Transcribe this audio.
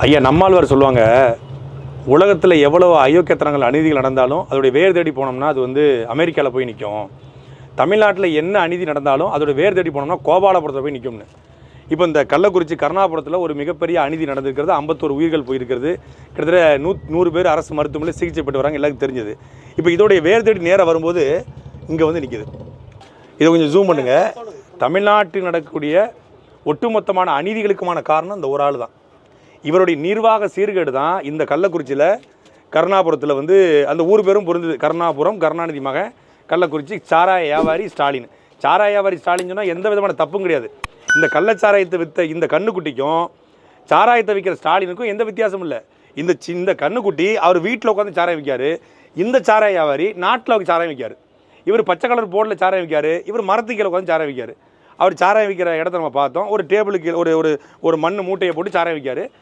ஐயா நம்மாழ்வார் சொல்லுவாங்க, உலகத்தில் எவ்வளோ அயோக்கியத்தனங்கள் அநீதிகள் நடந்தாலும் அதோடைய வேர் தேடி போனோம்னா அது வந்து அமெரிக்காவில் போய் நிற்கும். தமிழ்நாட்டில் என்ன அநீதி நடந்தாலும் அதோடைய வேர் தேடி போனோம்னா கோபாலபுரத்தில் போய் நிற்கும்னு. இப்போ இந்த கள்ளக்குறிச்சி கருணாபுரத்தில் ஒரு மிகப்பெரிய அநீதி நடந்திருக்கிறது. 51 உயிர்கள் போயிருக்கிறது. கிட்டத்தட்ட 100 பேர் அரசு மருத்துவமனையில் சிகிச்சை பெற்று வராங்க, எல்லாருக்கும் தெரிஞ்சது. இப்போ இதோடைய வேர் தேடி நேரம் வரும்போது இங்கே வந்து நிற்கிது. இதை கொஞ்சம் ஜூம் பண்ணுங்க. தமிழ்நாட்டில் நடக்கக்கூடிய ஒட்டுமொத்தமான அநீதிகளுக்குமான காரணம் இந்த ஒரு ஆள் தான். இவருடைய நிர்வாக சீர்கேடு தான் இந்த கள்ளக்குறிச்சியில் கருணாபுரத்தில் வந்து அந்த ஊர் பேரும் பொருந்தது. கருணாபுரம், கருணாநிதி மகன், கள்ளக்குறிச்சி, சாராய வியாபாரி ஸ்டாலின். சாராய வியாபாரி ஸ்டாலின் சொன்னால் எந்த விதமான தப்பும் கிடையாது. இந்த கள்ளச்சாராயத்தை விற்ற இந்த கண்ணுக்குட்டிக்கும் சாராயத்தை விற்கிற ஸ்டாலினுக்கும் எந்த வித்தியாசமும் இல்லை. இந்த கண்ணுக்குட்டி அவர் வீட்டில் உட்காந்து சாராயம் விற்காரு. இந்த சாராய வியாபாரி நாட்டில் சாராயம் விற்காரு. இவர் பச்சை கலர் போர்டில் சாராயம் விற்காரு. இவர் மரத்துக்கு கீழே உட்காந்து சாராயம் விற்காரு. அவர் சாராயம் விற்கிற இடத்த நம்ம பார்த்தோம். ஒரு டேபிளுக்கு ஒரு மண் மூட்டையை போட்டு சாராயம் விற்காரு.